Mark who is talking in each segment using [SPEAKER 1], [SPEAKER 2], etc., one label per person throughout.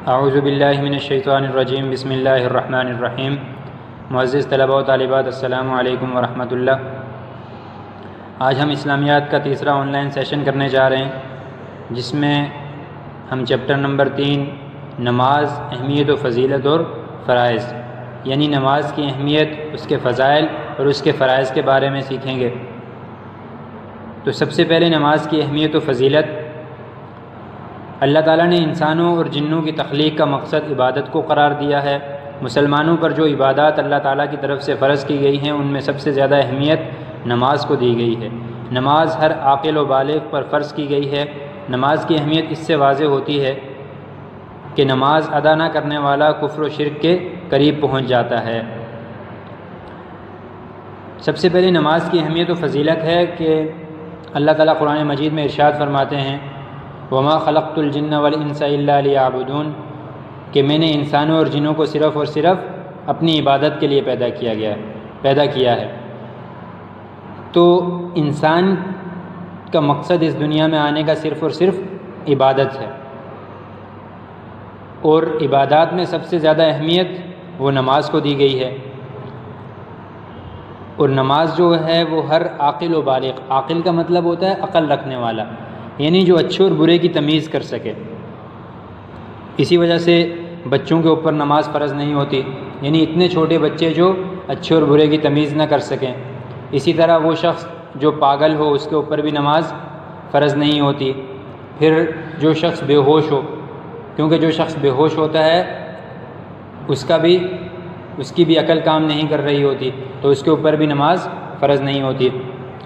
[SPEAKER 1] اعوذ باللہ من الشیطان الرجیم، بسم اللہ الرحمن الرحیم۔ معزز طلباء و طالبات، السلام علیکم ورحمۃ اللہ۔ آج ہم اسلامیات کا تیسرا آن لائن سیشن کرنے جا رہے ہیں، جس میں ہم چیپٹر نمبر 3 نماز، اہمیت و فضیلت اور فرائض، یعنی نماز کی اہمیت، اس کے فضائل اور اس کے فرائض کے بارے میں سیکھیں گے۔ تو سب سے پہلے نماز کی اہمیت و فضیلت۔ اللہ تعالیٰ نے انسانوں اور جنوں کی تخلیق کا مقصد عبادت کو قرار دیا ہے۔ مسلمانوں پر جو عبادات اللہ تعالیٰ کی طرف سے فرض کی گئی ہیں، ان میں سب سے زیادہ اہمیت نماز کو دی گئی ہے۔ نماز ہر عاقل و بالغ پر فرض کی گئی ہے۔ نماز کی اہمیت اس سے واضح ہوتی ہے کہ نماز ادا نہ کرنے والا کفر و شرک کے قریب پہنچ جاتا ہے۔ سب سے پہلے نماز کی اہمیت و فضیلت ہے کہ اللہ تعالیٰ قرآن مجید میں ارشاد فرماتے ہیں، وما خلقت الجن والانس الا لیعبدون، کہ میں نے انسانوں اور جنوں کو صرف اور صرف اپنی عبادت کے لیے پیدا کیا ہے۔ تو انسان کا مقصد اس دنیا میں آنے کا صرف اور صرف عبادت ہے، اور عبادات میں سب سے زیادہ اہمیت وہ نماز کو دی گئی ہے۔ اور نماز جو ہے وہ ہر عاقل و بالغ، عاقل کا مطلب ہوتا ہے عقل رکھنے والا، یعنی جو اچھے اور برے کی تمیز کر سکے۔ اسی وجہ سے بچوں کے اوپر نماز فرض نہیں ہوتی، یعنی اتنے چھوٹے بچے جو اچھے اور برے کی تمیز نہ کر سکیں۔ اسی طرح وہ شخص جو پاگل ہو، اس کے اوپر بھی نماز فرض نہیں ہوتی۔ پھر جو شخص بے ہوش ہو، کیونکہ جو شخص بے ہوش ہوتا ہے اس کی بھی عقل کام نہیں کر رہی ہوتی، تو اس کے اوپر بھی نماز فرض نہیں ہوتی۔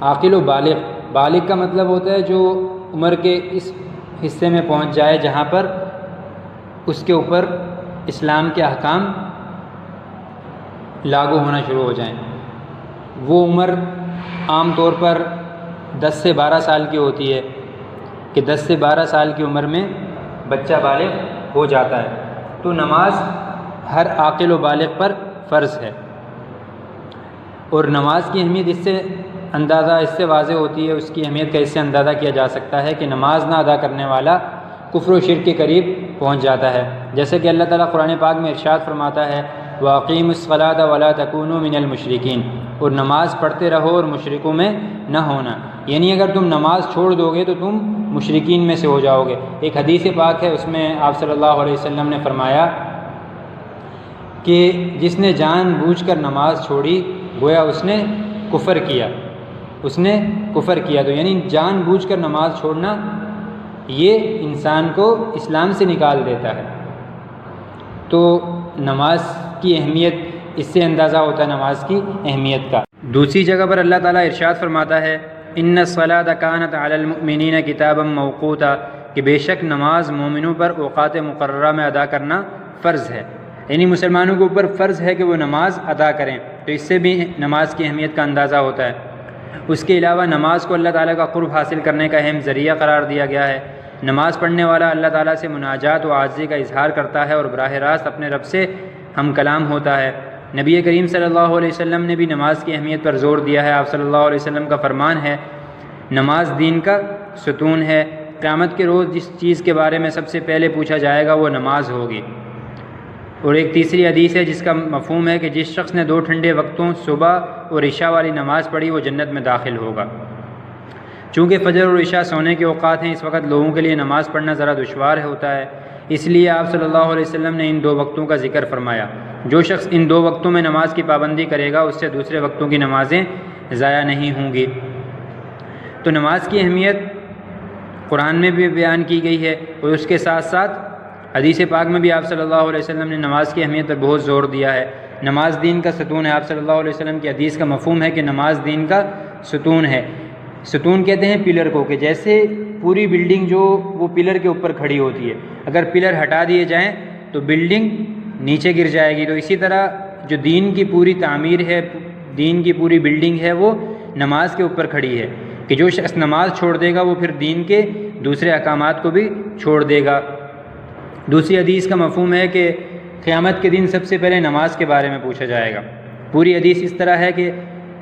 [SPEAKER 1] عاقل و بالغ کا مطلب ہوتا ہے جو عمر کے اس حصے میں پہنچ جائے جہاں پر اس کے اوپر اسلام کے احکام لاگو ہونا شروع ہو جائیں۔ وہ عمر عام طور پر 10 سے 12 سال کی ہوتی ہے، کہ 10 سے 12 سال کی عمر میں بچہ بالغ ہو جاتا ہے۔ تو نماز ہر عاقل و بالغ پر فرض ہے، اور نماز کی اہمیت اس سے واضح ہوتی ہے، اس کی اہمیت کا اس سے اندازہ کیا جا سکتا ہے کہ نماز نہ ادا کرنے والا کفر و شرک کے قریب پہنچ جاتا ہے۔ جیسے کہ اللہ تعالیٰ قرآن پاک میں ارشاد فرماتا ہے، وَأَقِيمُوا الصَّلَاةَ وَلَا تَكُونُوا مِنَ الْمُشْرِكِينَ، اور نماز پڑھتے رہو اور مشرکوں میں نہ ہونا، یعنی اگر تم نماز چھوڑ دو گے تو تم مشرکین میں سے ہو جاؤ گے۔ ایک حدیث پاک ہے، اس میں آپ صلی اللہ علیہ وسلم نے فرمایا کہ جس نے جان بوجھ کر نماز چھوڑی، گویا اس نے کفر کیا۔ تو یعنی جان بوجھ کر نماز چھوڑنا یہ انسان کو اسلام سے نکال دیتا ہے۔ تو نماز کی اہمیت اس سے اندازہ ہوتا ہے نماز کی اہمیت کا۔ دوسری جگہ پر اللہ تعالیٰ ارشاد فرماتا ہے، ان الصلاۃ کانت علی المؤمنین کتابا موقوتا، کہ بے شک نماز مومنوں پر اوقات مقررہ میں ادا کرنا فرض ہے، یعنی مسلمانوں کے اوپر فرض ہے کہ وہ نماز ادا کریں۔ تو اس سے بھی نماز کی اہمیت کا اندازہ ہوتا ہے۔ اس کے علاوہ نماز کو اللہ تعالیٰ کا قرب حاصل کرنے کا اہم ذریعہ قرار دیا گیا ہے۔ نماز پڑھنے والا اللہ تعالیٰ سے مناجات و عاجزی کا اظہار کرتا ہے اور براہ راست اپنے رب سے ہم کلام ہوتا ہے۔ نبی کریم صلی اللہ علیہ وسلم نے بھی نماز کی اہمیت پر زور دیا ہے۔ آپ صلی اللہ علیہ وسلم کا فرمان ہے، نماز دین کا ستون ہے، قیامت کے روز جس چیز کے بارے میں سب سے پہلے پوچھا جائے گا وہ نماز ہوگی۔ اور ایک تیسری حدیث ہے جس کا مفہوم ہے کہ جس شخص نے 2 ٹھنڈے وقتوں صبح اور عشاء والی نماز پڑھی وہ جنت میں داخل ہوگا۔ چونکہ فجر اور عشاء سونے کے اوقات ہیں، اس وقت لوگوں کے لیے نماز پڑھنا ذرا دشوار ہوتا ہے، اس لیے آپ صلی اللہ علیہ وسلم نے ان 2 وقتوں کا ذکر فرمایا۔ جو شخص ان 2 وقتوں میں نماز کی پابندی کرے گا اس سے دوسرے وقتوں کی نمازیں ضائع نہیں ہوں گی۔ تو نماز کی اہمیت قرآن میں بھی بیان کی گئی ہے، اور اس کے ساتھ ساتھ حدیث پاک میں بھی آپ صلی اللہ علیہ وسلم نے نماز کی اہمیت پر بہت زور دیا ہے۔ نماز دین کا ستون ہے۔ آپ صلی اللہ علیہ وسلم کی حدیث کا مفہوم ہے کہ نماز دین کا ستون ہے۔ ستون کہتے ہیں پلر کو، کہ جیسے پوری بلڈنگ جو وہ پلر کے اوپر کھڑی ہوتی ہے، اگر پلر ہٹا دیے جائیں تو بلڈنگ نیچے گر جائے گی۔ تو اسی طرح جو دین کی پوری تعمیر ہے، دین کی پوری بلڈنگ ہے، وہ نماز کے اوپر کھڑی ہے، کہ جو شخص نماز چھوڑ دے گا وہ پھر دین کے دوسرے احکامات کو بھی چھوڑ دے گا۔ دوسری حدیث کا مفہوم ہے کہ قیامت کے دن سب سے پہلے نماز کے بارے میں پوچھا جائے گا۔ پوری حدیث اس طرح ہے کہ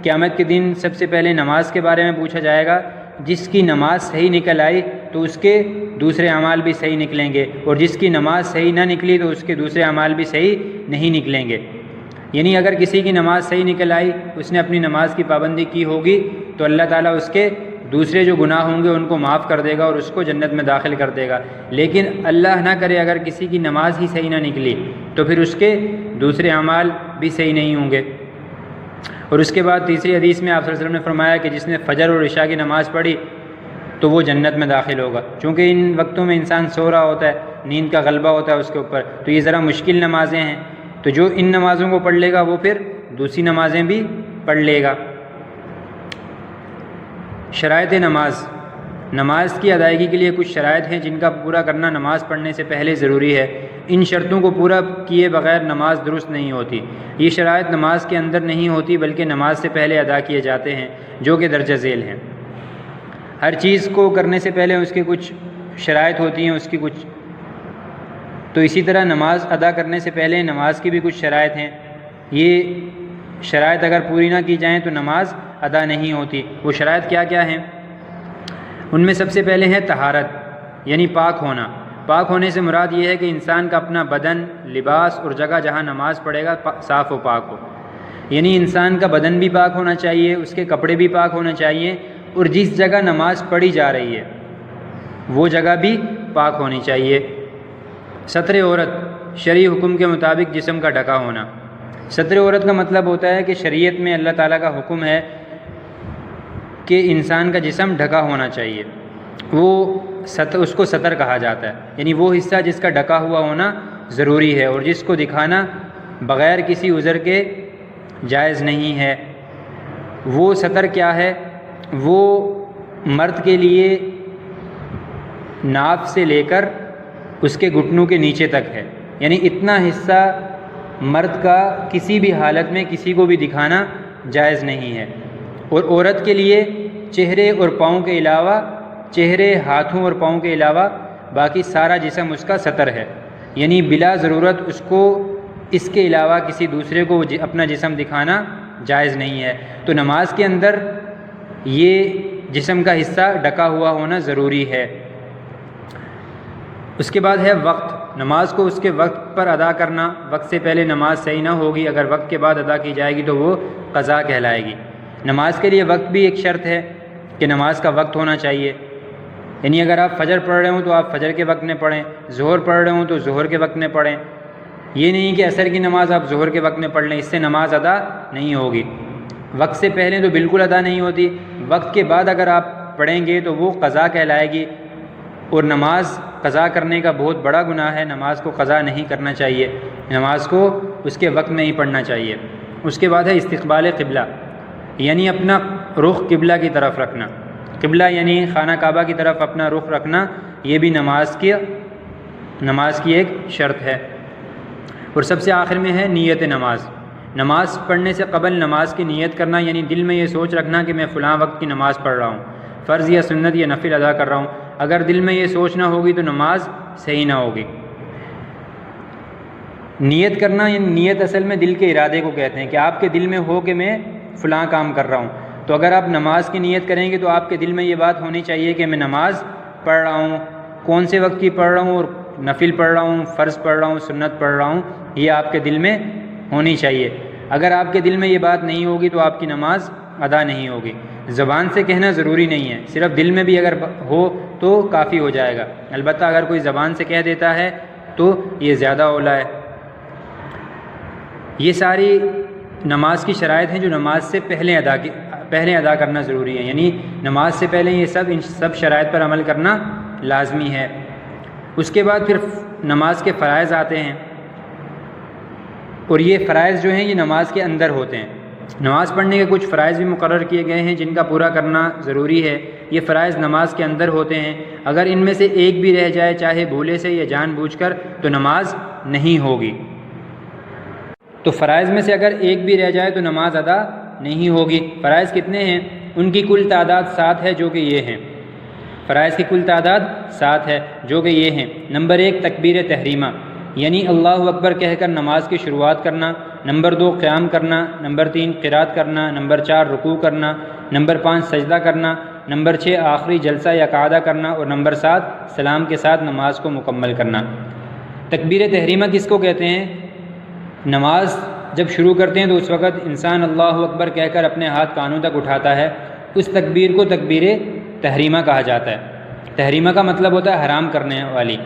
[SPEAKER 1] قیامت کے دن سب سے پہلے نماز کے بارے میں پوچھا جائے گا، جس کی نماز صحیح نکل آئی تو اس کے دوسرے اعمال بھی صحیح نکلیں گے، اور جس کی نماز صحیح نہ نکلی تو اس کے دوسرے اعمال بھی صحیح نہیں نکلیں گے۔ یعنی اگر کسی کی نماز صحیح نکل آئی، اس نے اپنی نماز کی پابندی کی ہوگی، تو اللہ تعالیٰ اس کے دوسرے جو گناہ ہوں گے ان کو معاف کر دے گا اور اس کو جنت میں داخل کر دے گا۔ لیکن اللہ نہ کرے اگر کسی کی نماز ہی صحیح نہ نکلی تو پھر اس کے دوسرے اعمال بھی صحیح نہیں ہوں گے۔ اور اس کے بعد تیسری حدیث میں آپ صلی اللہ علیہ وسلم نے فرمایا کہ جس نے فجر اور عشاء کی نماز پڑھی تو وہ جنت میں داخل ہوگا، چونکہ ان وقتوں میں انسان سو رہا ہوتا ہے، نیند کا غلبہ ہوتا ہے اس کے اوپر، تو یہ ذرا مشکل نمازیں ہیں، تو جو ان نمازوں کو پڑھ لے گا وہ پھر دوسری نمازیں بھی پڑھ لے گا۔ شرائط نماز کی ادائیگی کے لیے کچھ شرائط ہیں جن کا پورا کرنا نماز پڑھنے سے پہلے ضروری ہے۔ ان شرطوں کو پورا کیے بغیر نماز درست نہیں ہوتی۔ یہ شرائط نماز کے اندر نہیں ہوتی بلکہ نماز سے پہلے ادا کیے جاتے ہیں، جو کہ درجہ ذیل ہیں۔ ہر چیز کو کرنے سے پہلے اس کے کچھ شرائط ہوتی ہیں، اس کی کچھ، تو اسی طرح نماز ادا کرنے سے پہلے نماز کی بھی کچھ شرائط ہیں۔ یہ شرائط اگر پوری نہ کی جائیں تو نماز ادا نہیں ہوتی۔ وہ شرائط کیا کیا ہیں؟ ان میں سب سے پہلے ہے طہارت، یعنی پاک ہونا۔ پاک ہونے سے مراد یہ ہے کہ انسان کا اپنا بدن، لباس اور جگہ جہاں نماز پڑھے گا صاف و پاک ہو۔ یعنی انسان کا بدن بھی پاک ہونا چاہیے، اس کے کپڑے بھی پاک ہونا چاہیے، اور جس جگہ نماز پڑھی جا رہی ہے وہ جگہ بھی پاک ہونی چاہیے۔ ستر عورت، شرعی حکم کے مطابق جسم کا ڈھکا ہونا۔ ستر عورت کا مطلب ہوتا ہے کہ شریعت میں اللہ تعالیٰ کا حکم ہے کہ انسان کا جسم ڈھکا ہونا چاہیے، اس کو ستر کہا جاتا ہے، یعنی وہ حصہ جس کا ڈھکا ہوا ہونا ضروری ہے اور جس کو دکھانا بغیر کسی عذر کے جائز نہیں ہے۔ وہ ستر کیا ہے؟ وہ مرد کے لیے ناف سے لے کر اس کے گھٹنوں کے نیچے تک ہے، یعنی اتنا حصہ مرد کا کسی بھی حالت میں کسی کو بھی دکھانا جائز نہیں ہے۔ اور عورت کے لیے چہرے اور پاؤں کے علاوہ، چہرے، ہاتھوں اور پاؤں کے علاوہ باقی سارا جسم اس کا ستر ہے، یعنی بلا ضرورت اس کو اس کے علاوہ کسی دوسرے کو اپنا جسم دکھانا جائز نہیں ہے۔ تو نماز کے اندر یہ جسم کا حصہ ڈھکا ہوا ہونا ضروری ہے۔ اس کے بعد ہے وقت۔ نماز کو اس کے وقت پر ادا کرنا۔ وقت سے پہلے نماز صحیح نہ ہوگی، اگر وقت کے بعد ادا کی جائے گی تو وہ قضا کہلائے گی۔ نماز کے لیے وقت بھی ایک شرط ہے کہ نماز کا وقت ہونا چاہیے، یعنی اگر آپ فجر پڑھ رہے ہوں تو آپ فجر کے وقت میں پڑھیں، ظہر پڑھ رہے ہوں تو ظہر کے وقت میں پڑھیں۔ یہ نہیں کہ عصر کی نماز آپ ظہر کے وقت میں پڑھ لیں، اس سے نماز ادا نہیں ہوگی۔ وقت سے پہلے تو بالکل ادا نہیں ہوتی، وقت کے بعد اگر آپ پڑھیں گے تو وہ قضا کہلائے گی، اور نماز قضا کرنے کا بہت بڑا گناہ ہے۔ نماز کو قضا نہیں کرنا چاہیے، نماز کو اس کے وقت میں ہی پڑھنا چاہیے۔ اس کے بعد ہے استقبال قبلہ، یعنی اپنا رخ قبلہ کی طرف رکھنا۔ قبلہ یعنی خانہ کعبہ کی طرف اپنا رخ رکھنا، یہ بھی نماز کی ایک شرط ہے۔ اور سب سے آخر میں ہے نیت نماز۔ نماز پڑھنے سے قبل نماز کی نیت کرنا، یعنی دل میں یہ سوچ رکھنا کہ میں فلاں وقت کی نماز پڑھ رہا ہوں، فرض یا سنت یا نفل ادا کر رہا ہوں۔ اگر دل میں یہ سوچ نہ ہوگی تو نماز صحیح نہ ہوگی۔ نیت کرنا، یعنی نیت اصل میں دل کے ارادے کو کہتے ہیں کہ آپ کے دل میں ہو کہ میں فلاں کام کر رہا ہوں۔ تو اگر آپ نماز کی نیت کریں گے تو آپ کے دل میں یہ بات ہونی چاہیے کہ میں نماز پڑھ رہا ہوں، کون سے وقت کی پڑھ رہا ہوں، اور نفل پڑھ رہا ہوں، فرض پڑھ رہا ہوں، سنت پڑھ رہا ہوں، یہ آپ کے دل میں ہونی چاہیے۔ اگر آپ کے دل میں یہ بات نہیں ہوگی تو آپ کی نماز ادا نہیں ہوگی۔ زبان سے کہنا ضروری نہیں ہے، صرف دل میں بھی اگر ہو تو کافی ہو جائے گا، البتہ اگر کوئی زبان سے کہہ دیتا ہے تو یہ زیادہ اولیٰ ہے۔ یہ ساری نماز کی شرائط ہیں جو نماز سے پہلے ادا کرنا ضروری ہے، یعنی نماز سے پہلے یہ ان سب شرائط پر عمل کرنا لازمی ہے۔ اس کے بعد پھر نماز کے فرائض آتے ہیں، اور یہ فرائض جو ہیں یہ نماز کے اندر ہوتے ہیں۔ نماز پڑھنے کے کچھ فرائض بھی مقرر کیے گئے ہیں جن کا پورا کرنا ضروری ہے۔ یہ فرائض نماز کے اندر ہوتے ہیں، اگر ان میں سے ایک بھی رہ جائے، چاہے بھولے سے یا جان بوجھ کر، تو نماز نہیں ہوگی۔ تو فرائض میں سے اگر ایک بھی رہ جائے تو نماز ادا نہیں ہوگی۔ فرائض کتنے ہیں؟ ان کی کل تعداد 7 ہے، جو کہ یہ ہیں۔ فرائض کی کل تعداد 7 ہے، جو کہ یہ ہیں۔ نمبر 1 تکبیر تحریمہ، یعنی اللہ اکبر کہہ کر نماز کی شروعات کرنا۔ نمبر 2 قیام کرنا۔ نمبر 3 قرات کرنا۔ نمبر 4 رکوع کرنا۔ نمبر 5 سجدہ کرنا۔ نمبر 6 آخری جلسہ یا قعدہ کرنا، اور نمبر 7 سلام کے ساتھ نماز کو مکمل کرنا۔ تکبیر تحریمہ کس کو کہتے ہیں؟ نماز جب شروع کرتے ہیں تو اس وقت انسان اللہ اکبر کہہ کر اپنے ہاتھ کانوں تک اٹھاتا ہے، اس تکبیر کو تکبیر تحریمہ کہا جاتا ہے۔ تحریمہ کا مطلب ہوتا ہے حرام کرنے والی۔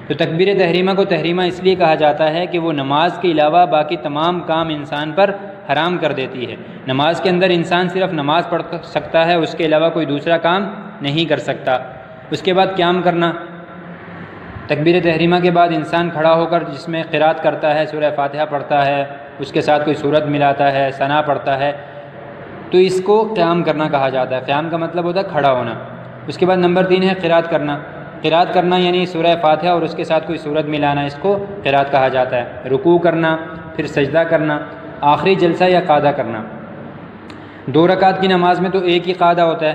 [SPEAKER 1] تو تکبیر تحریمہ کو تحریمہ اس لیے کہا جاتا ہے کہ وہ نماز کے علاوہ باقی تمام کام انسان پر حرام کر دیتی ہے۔ نماز کے اندر انسان صرف نماز پڑھ سکتا ہے، اس کے علاوہ کوئی دوسرا کام نہیں کر سکتا۔ اس کے بعد قیام کرنا، تکبیر تحریمہ کے بعد انسان کھڑا ہو کر جس میں قرات کرتا ہے، سورہ فاتحہ پڑھتا ہے، اس کے ساتھ کوئی سورت ملاتا ہے، ثنا پڑھتا ہے، تو اس کو قیام کرنا کہا جاتا ہے۔ قیام کا مطلب ہوتا ہے کھڑا ہونا۔ اس کے بعد نمبر 3 ہے قرات کرنا۔ قرات کرنا یعنی سورہ فاتحہ اور اس کے ساتھ کوئی سورت ملانا، اس کو قرات کہا جاتا ہے۔ رکوع کرنا، پھر سجدہ کرنا، آخری جلسہ یا قعدہ کرنا۔ 2 رکعت کی نماز میں تو ایک ہی قعدہ ہوتا ہے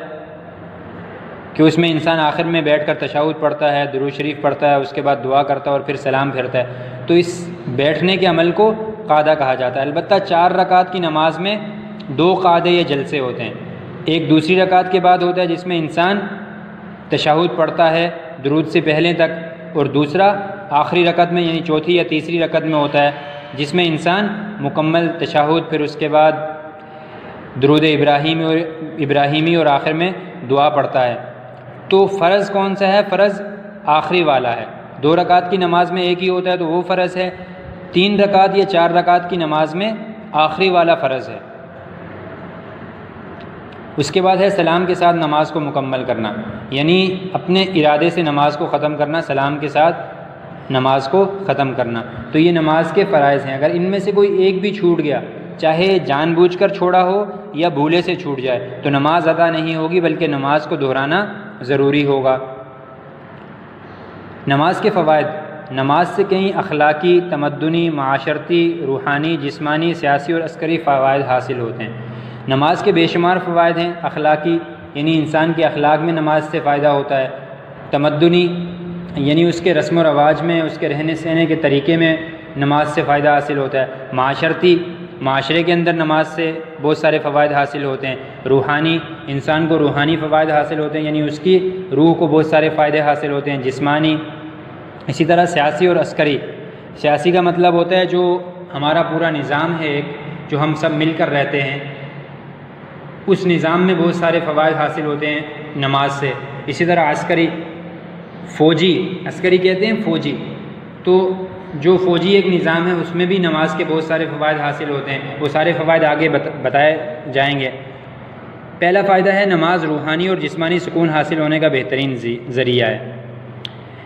[SPEAKER 1] کہ اس میں انسان آخر میں بیٹھ کر تشہد پڑھتا ہے، درود شریف پڑھتا ہے، اس کے بعد دعا کرتا ہے اور پھر سلام پھرتا ہے، تو اس بیٹھنے کے عمل کو قعدہ کہا جاتا ہے۔ البتہ 4 رکعت کی نماز میں 2 قعدے یا جلسے ہوتے ہیں۔ ایک دوسری رکعت کے بعد ہوتا ہے جس میں انسان تشہد پڑھتا ہے درود سے پہلے تک، اور دوسرا آخری رکعت میں یعنی چوتھی یا تیسری رکعت میں ہوتا ہے جس میں انسان مکمل تشہد، پھر اس کے بعد درود ابراہیمی اور آخر میں دعا پڑھتا ہے۔ تو فرض کون سا ہے؟ فرض آخری والا ہے۔ 2 رکعت کی نماز میں ایک ہی ہوتا ہے تو وہ فرض ہے۔ 3 رکعت یا 4 رکعت کی نماز میں آخری والا فرض ہے۔ اس کے بعد ہے سلام کے ساتھ نماز کو مکمل کرنا، یعنی اپنے ارادے سے نماز کو ختم کرنا، سلام کے ساتھ نماز کو ختم کرنا۔ تو یہ نماز کے فرائض ہیں۔ اگر ان میں سے کوئی ایک بھی چھوٹ گیا، چاہے جان بوجھ کر چھوڑا ہو یا بھولے سے چھوٹ جائے، تو نماز ادا نہیں ہوگی بلکہ نماز کو دہرانا ضروری ہوگا۔ نماز کے فوائد، نماز سے کئی اخلاقی، تمدنی، معاشرتی، روحانی، جسمانی، سیاسی اور عسکری فوائد حاصل ہوتے ہیں۔ نماز کے بے شمار فوائد ہیں۔ اخلاقی یعنی انسان کے اخلاق میں نماز سے فائدہ ہوتا ہے۔ تمدنی یعنی اس کے رسم و رواج میں، اس کے رہنے سہنے کے طریقے میں نماز سے فائدہ حاصل ہوتا ہے۔ معاشرتی، معاشرے کے اندر نماز سے بہت سارے فوائد حاصل ہوتے ہیں۔ روحانی، انسان کو روحانی فوائد حاصل ہوتے ہیں، یعنی اس کی روح کو بہت سارے فائدے حاصل ہوتے ہیں۔ جسمانی، اسی طرح سیاسی اور عسکری۔ سیاسی کا مطلب ہوتا ہے جو ہمارا پورا نظام ہے ایک، جو ہم سب مل کر رہتے ہیں، اس نظام میں بہت سارے فوائد حاصل ہوتے ہیں نماز سے۔ اسی طرح عسکری، فوجی، عسکری کہتے ہیں فوجی، تو جو فوجی ایک نظام ہے اس میں بھی نماز کے بہت سارے فوائد حاصل ہوتے ہیں۔ وہ سارے فوائد آگے بتائے جائیں گے۔ پہلا فائدہ ہے نماز روحانی اور جسمانی سکون حاصل ہونے کا بہترین ذریعہ ہے۔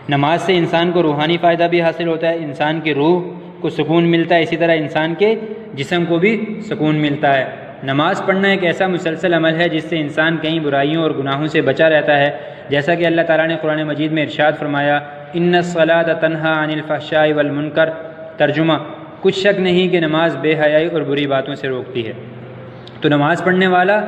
[SPEAKER 1] نماز سے انسان کو روحانی فائدہ بھی حاصل ہوتا ہے، انسان کی روح کو سکون ملتا ہے، اسی طرح انسان کے جسم کو بھی سکون ملتا ہے۔ نماز پڑھنا ایک ایسا مسلسل عمل ہے جس سے انسان کئی برائیوں اور گناہوں سے بچا رہتا ہے، جیسا کہ اللہ تعالیٰ نے قرآن مجید میں ارشاد فرمایا، ان الصلاۃ تنہی عن الفحشاء والمنکر۔ ترجمہ، کچھ شک نہیں کہ نماز بے حیائی اور بری باتوں سے روکتی ہے۔ تو نماز پڑھنے والا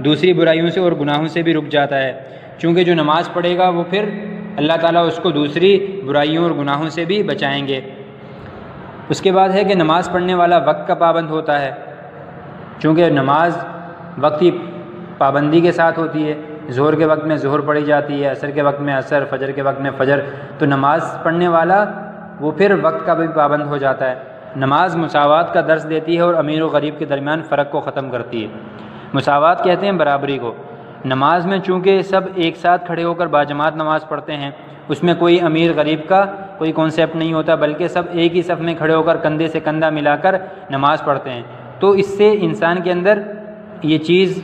[SPEAKER 1] دوسری برائیوں سے اور گناہوں سے بھی رک جاتا ہے، چونکہ جو نماز پڑھے گا وہ پھر اللہ تعالیٰ اس کو دوسری برائیوں اور گناہوں سے بھی بچائیں گے۔ اس کے بعد ہے کہ نماز پڑھنے والا وقت کا پابند ہوتا ہے، چونکہ نماز وقتی پابندی کے ساتھ ہوتی ہے۔ ظہر کے وقت میں ظہر پڑھی جاتی ہے، عصر کے وقت میں عصر، فجر کے وقت میں فجر، تو نماز پڑھنے والا وہ پھر وقت کا بھی پابند ہو جاتا ہے۔ نماز مساوات کا درس دیتی ہے اور امیر و غریب کے درمیان فرق کو ختم کرتی ہے۔ مساوات کہتے ہیں برابری کو۔ نماز میں چونکہ سب ایک ساتھ کھڑے ہو کر باجماعت نماز پڑھتے ہیں، اس میں کوئی امیر غریب کا کوئی کانسیپٹ نہیں ہوتا، بلکہ سب ایک ہی صف میں کھڑے ہو کر کندھے سے کندھا ملا کر نماز پڑھتے ہیں۔ تو اس سے انسان کے اندر یہ چیز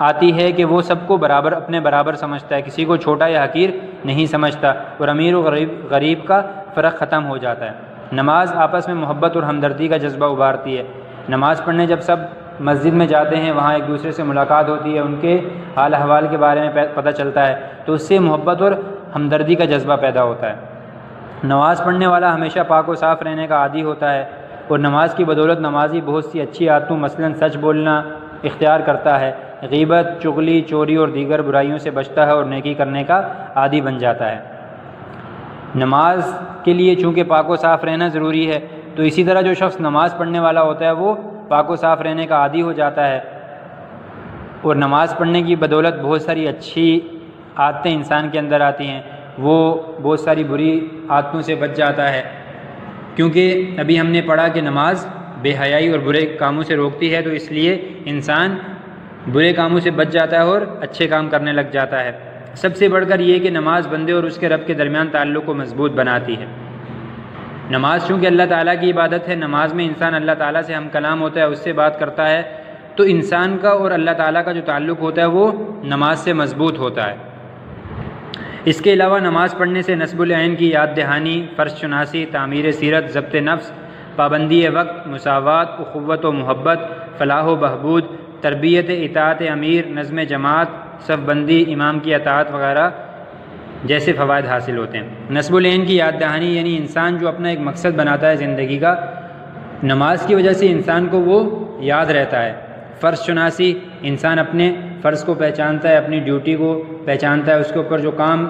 [SPEAKER 1] آتی ہے کہ وہ سب کو برابر، اپنے برابر سمجھتا ہے، کسی کو چھوٹا یا حقیر نہیں سمجھتا، اور امیر و غریب کا فرق ختم ہو جاتا ہے۔ نماز آپس میں محبت اور ہمدردی کا جذبہ ابھارتی ہے۔ نماز پڑھنے جب سب مسجد میں جاتے ہیں، وہاں ایک دوسرے سے ملاقات ہوتی ہے، ان کے حال احوال کے بارے میں پتہ چلتا ہے، تو اس سے محبت اور ہمدردی کا جذبہ پیدا ہوتا ہے۔ نماز پڑھنے والا ہمیشہ پاک و صاف رہنے کا عادی ہوتا ہے، اور نماز کی بدولت نمازی بہت سی اچھی عادتوں مثلاً سچ بولنا اختیار کرتا ہے، غیبت، چغلی، چوری اور دیگر برائیوں سے بچتا ہے اور نیکی کرنے کا عادی بن جاتا ہے۔ نماز کے لیے چونکہ پاک و صاف رہنا ضروری ہے، تو اسی طرح جو شخص نماز پڑھنے والا ہوتا ہے وہ پاک و صاف رہنے کا عادی ہو جاتا ہے۔ اور نماز پڑھنے کی بدولت بہت ساری اچھی عادتیں انسان کے اندر آتی ہیں، وہ بہت ساری بری عادتوں سے بچ جاتا ہے، کیونکہ ابھی ہم نے پڑھا کہ نماز بے حیائی اور برے کاموں سے روکتی ہے، تو اس لیے انسان برے کاموں سے بچ جاتا ہے اور اچھے کام کرنے لگ جاتا ہے۔ سب سے بڑھ کر یہ کہ نماز بندے اور اس کے رب کے درمیان تعلق کو مضبوط بناتی ہے۔ نماز چونکہ اللہ تعالیٰ کی عبادت ہے، نماز میں انسان اللہ تعالیٰ سے ہم کلام ہوتا ہے، اس سے بات کرتا ہے، تو انسان کا اور اللہ تعالیٰ کا جو تعلق ہوتا ہے وہ نماز سے مضبوط ہوتا ہے۔ اس کے علاوہ نماز پڑھنے سے نصب العین کی یاد دہانی، فرض شناسی، تعمیر سیرت، ضبط نفس، پابندی وقت، مساوات، اخوت و محبت، فلاح و بہبود، تربیت اطاعت امیر، نظم جماعت، صف بندی، امام کی اطاعت وغیرہ جیسے فوائد حاصل ہوتے ہیں۔ نصب العین کی یاد دہانی یعنی انسان جو اپنا ایک مقصد بناتا ہے زندگی کا، نماز کی وجہ سے انسان کو وہ یاد رہتا ہے۔ فرض شناسی، انسان اپنے فرض کو پہچانتا ہے، اپنی ڈیوٹی کو پہچانتا ہے، اس کے اوپر جو کام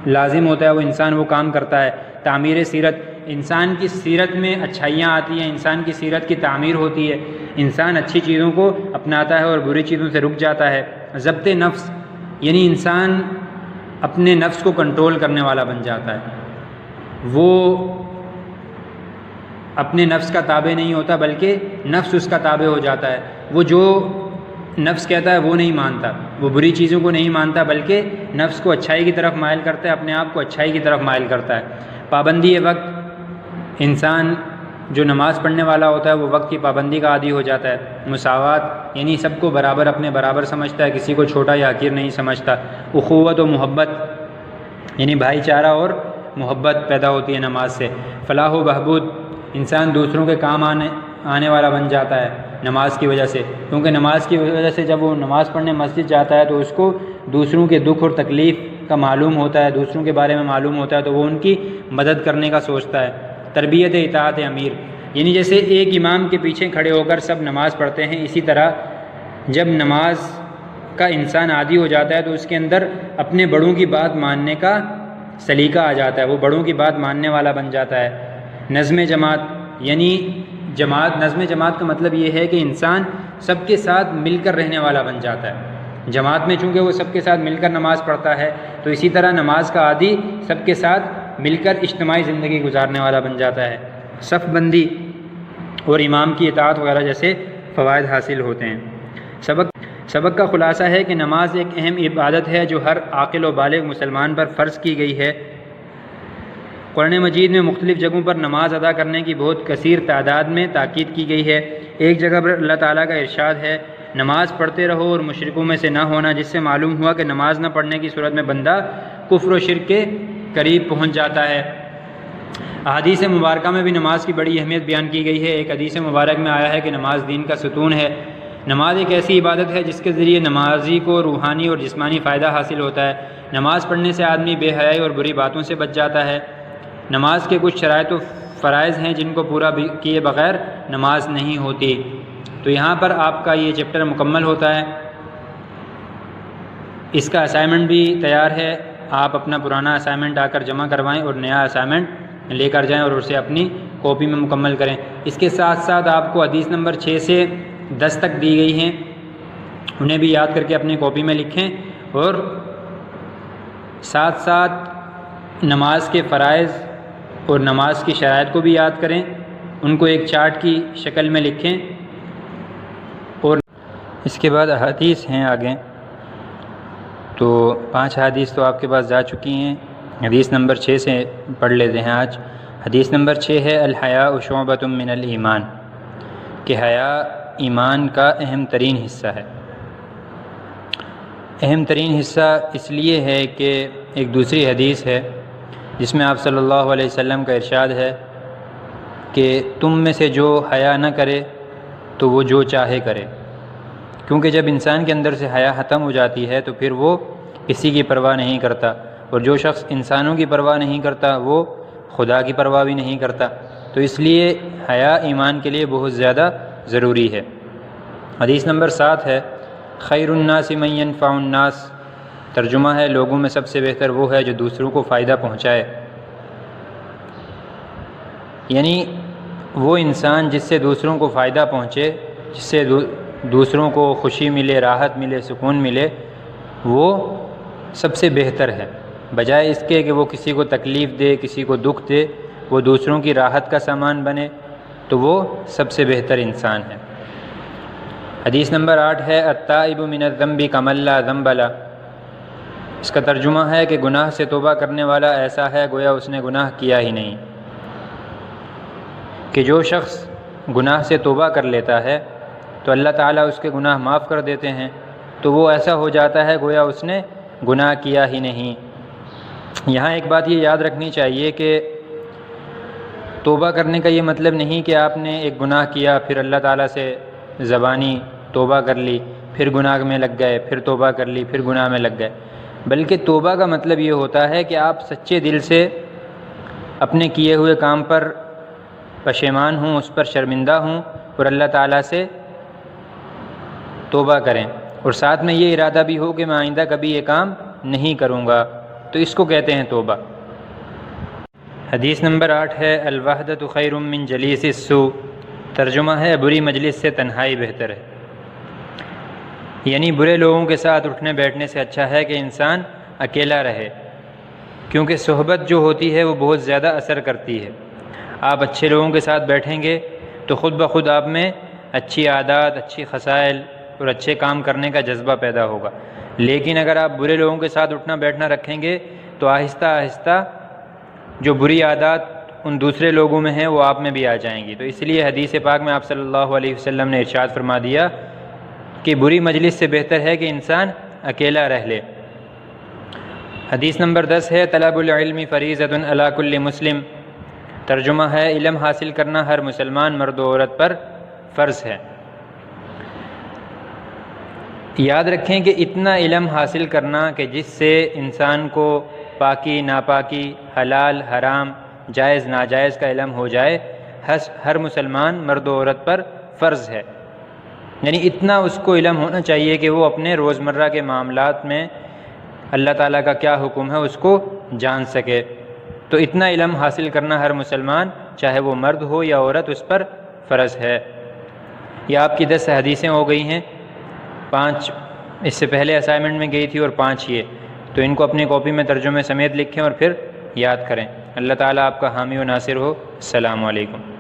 [SPEAKER 1] لازم ہوتا ہے وہ انسان وہ کام کرتا ہے۔ تعمیر سیرت، انسان کی سیرت میں اچھائیاں آتی ہیں، انسان کی سیرت کی تعمیر ہوتی ہے، انسان اچھی چیزوں کو اپناتا ہے اور بری چیزوں سے رک جاتا ہے۔ ضبط نفس یعنی انسان اپنے نفس کو کنٹرول کرنے والا بن جاتا ہے، وہ اپنے نفس کا تابع نہیں ہوتا بلکہ نفس اس کا تابع ہو جاتا ہے، وہ جو نفس کہتا ہے وہ نہیں مانتا، وہ بری چیزوں کو نہیں مانتا بلکہ نفس کو اچھائی کی طرف مائل کرتا ہے، اپنے آپ کو اچھائی کی طرف مائل کرتا ہے۔ پابندی وقت، انسان جو نماز پڑھنے والا ہوتا ہے وہ وقت کی پابندی کا عادی ہو جاتا ہے۔ مساوات یعنی سب کو برابر اپنے برابر سمجھتا ہے، کسی کو چھوٹا یا حقیر نہیں سمجھتا۔ اخوت و محبت یعنی بھائی چارہ اور محبت پیدا ہوتی ہے نماز سے۔ فلاح و بہبود، انسان دوسروں کے کام آنے والا بن جاتا ہے نماز کی وجہ سے، کیونکہ نماز کی وجہ سے جب وہ نماز پڑھنے مسجد جاتا ہے تو اس کو دوسروں کے دکھ اور تکلیف کا معلوم ہوتا ہے، دوسروں کے بارے میں معلوم ہوتا ہے، تو وہ ان کی مدد کرنے کا سوچتا ہے۔ تربیت اطاعت امیر یعنی جیسے ایک امام کے پیچھے کھڑے ہو کر سب نماز پڑھتے ہیں، اسی طرح جب نماز کا انسان عادی ہو جاتا ہے تو اس کے اندر اپنے بڑوں کی بات ماننے کا سلیقہ آ جاتا ہے، وہ بڑوں کی بات ماننے والا بن جاتا ہے۔ نظم جماعت یعنی نظم جماعت کا مطلب یہ ہے کہ انسان سب کے ساتھ مل کر رہنے والا بن جاتا ہے۔ جماعت میں چونکہ وہ سب کے ساتھ مل کر نماز پڑھتا ہے، تو اسی طرح نماز کا عادی سب کے ساتھ مل کر اجتماعی زندگی گزارنے والا بن جاتا ہے۔ صف بندی اور امام کی اطاعت وغیرہ جیسے فوائد حاصل ہوتے ہیں۔ سبق کا خلاصہ ہے کہ نماز ایک اہم عبادت ہے جو ہر عاقل و بالغ مسلمان پر فرض کی گئی ہے۔ قرآن مجید میں مختلف جگہوں پر نماز ادا کرنے کی بہت کثیر تعداد میں تاکید کی گئی ہے۔ ایک جگہ پر اللہ تعالیٰ کا ارشاد ہے، نماز پڑھتے رہو اور مشرکوں میں سے نہ ہونا، جس سے معلوم ہوا کہ نماز نہ پڑھنے کی صورت میں بندہ کفر و شرک کے قریب پہنچ جاتا ہے۔ احادیث مبارکہ میں بھی نماز کی بڑی اہمیت بیان کی گئی ہے۔ ایک حدیث مبارک میں آیا ہے کہ نماز دین کا ستون ہے۔ نماز ایک ایسی عبادت ہے جس کے ذریعے نمازی کو روحانی اور جسمانی فائدہ حاصل ہوتا ہے۔ نماز پڑھنے سے آدمی بے حیائی اور بری باتوں سے بچ جاتا ہے۔ نماز کے کچھ شرائط و فرائض ہیں جن کو پورا کیے بغیر نماز نہیں ہوتی۔ تو یہاں پر آپ کا یہ چیپٹر مکمل ہوتا ہے۔ اس کا اسائنمنٹ بھی تیار ہے، آپ اپنا پرانا اسائنمنٹ آ کر جمع کروائیں اور نیا اسائنمنٹ لے کر جائیں اور اسے اپنی کاپی میں مکمل کریں۔ اس کے ساتھ ساتھ آپ کو حدیث نمبر 6 سے 10 تک دی گئی ہیں، انہیں بھی یاد کر کے اپنی کاپی میں لکھیں، اور ساتھ ساتھ نماز کے فرائض اور نماز کی شرائط کو بھی یاد کریں، ان کو ایک چارٹ کی شکل میں لکھیں۔ اور اس کے بعد احادیث ہیں آگے، تو 5 حدیث تو آپ کے پاس جا چکی ہیں۔ حدیث نمبر 6 سے پڑھ لیتے ہیں آج۔ حدیث نمبر 6 ہے الحیاء شعبۃ من الایمان، کہ حیا ایمان کا اہم ترین حصہ ہے۔ اہم ترین حصہ اس لیے ہے کہ ایک دوسری حدیث ہے جس میں آپ صلی اللہ علیہ وسلم کا ارشاد ہے کہ تم میں سے جو حیا نہ کرے تو وہ جو چاہے کرے، کیونکہ جب انسان کے اندر سے حیا ختم ہو جاتی ہے تو پھر وہ کسی کی پرواہ نہیں کرتا، اور جو شخص انسانوں کی پرواہ نہیں کرتا وہ خدا کی پرواہ بھی نہیں کرتا۔ تو اس لیے حیا ایمان کے لیے بہت زیادہ ضروری ہے۔ حدیث نمبر 7 ہے خیر الناس من ينفع الناس، ترجمہ ہے لوگوں میں سب سے بہتر وہ ہے جو دوسروں کو فائدہ پہنچائے، یعنی وہ انسان جس سے دوسروں کو فائدہ پہنچے، جس سے دوسروں کو خوشی ملے، راحت ملے، سکون ملے، وہ سب سے بہتر ہے، بجائے اس کے کہ وہ کسی کو تکلیف دے، کسی کو دکھ دے، وہ دوسروں کی راحت کا سامان بنے، تو وہ سب سے بہتر انسان ہے۔ حدیث نمبر 8 ہے التائب من الذنب کمن لا ذنب لہ۔ اس کا ترجمہ ہے کہ گناہ سے توبہ کرنے والا ایسا ہے گویا اس نے گناہ کیا ہی نہیں، کہ جو شخص گناہ سے توبہ کر لیتا ہے تو اللہ تعالیٰ اس کے گناہ معاف کر دیتے ہیں، تو وہ ایسا ہو جاتا ہے گویا اس نے گناہ کیا ہی نہیں۔ یہاں ایک بات یہ یاد رکھنی چاہیے کہ توبہ کرنے کا یہ مطلب نہیں کہ آپ نے ایک گناہ کیا پھر اللہ تعالیٰ سے زبانی توبہ کر لی، پھر گناہ میں لگ گئے، پھر توبہ کر لی، پھر گناہ میں لگ گئے، بلکہ توبہ کا مطلب یہ ہوتا ہے کہ آپ سچے دل سے اپنے کیے ہوئے کام پر پشیمان ہوں، اس پر شرمندہ ہوں، اور اللہ تعالیٰ سے توبہ کریں، اور ساتھ میں یہ ارادہ بھی ہو کہ میں آئندہ کبھی یہ کام نہیں کروں گا، تو اس کو کہتے ہیں توبہ۔ حدیث نمبر 8 ہے الوحدۃ خیر من جلیس السوء۔ ترجمہ ہے بری مجلس سے تنہائی بہتر ہے، یعنی برے لوگوں کے ساتھ اٹھنے بیٹھنے سے اچھا ہے کہ انسان اکیلا رہے، کیونکہ صحبت جو ہوتی ہے وہ بہت زیادہ اثر کرتی ہے۔ آپ اچھے لوگوں کے ساتھ بیٹھیں گے تو خود بخود آپ میں اچھی عادات، اچھی خصائل اور اچھے کام کرنے کا جذبہ پیدا ہوگا، لیکن اگر آپ برے لوگوں کے ساتھ اٹھنا بیٹھنا رکھیں گے تو آہستہ آہستہ جو بری عادات ان دوسرے لوگوں میں ہیں وہ آپ میں بھی آ جائیں گی۔ تو اس لیے حدیث پاک میں آپ صلی اللہ علیہ وسلم نے ارشاد فرما دیا کہ بری مجلس سے بہتر ہے کہ انسان اکیلا رہ لے۔ حدیث نمبر 10 ہے طلب العلم فریضۃ علی کل مسلم۔ ترجمہ ہے علم حاصل کرنا ہر مسلمان مرد و عورت پر فرض ہے۔ یاد رکھیں کہ اتنا علم حاصل کرنا کہ جس سے انسان کو پاکی ناپاکی، حلال حرام، جائز ناجائز کا علم ہو جائے، ہر مسلمان مرد و عورت پر فرض ہے، یعنی اتنا اس کو علم ہونا چاہیے کہ وہ اپنے روزمرہ کے معاملات میں اللہ تعالیٰ کا کیا حکم ہے اس کو جان سکے۔ تو اتنا علم حاصل کرنا ہر مسلمان چاہے وہ مرد ہو یا عورت اس پر فرض ہے۔ یہ آپ کی 10 حدیثیں ہو گئی ہیں، 5 اس سے پہلے اسائنمنٹ میں گئی تھی اور 5 یہ، تو ان کو اپنی کاپی میں ترجمے سمیت لکھیں اور پھر یاد کریں۔ اللہ تعالیٰ آپ کا حامی و ناصر ہو۔ السلام علیکم۔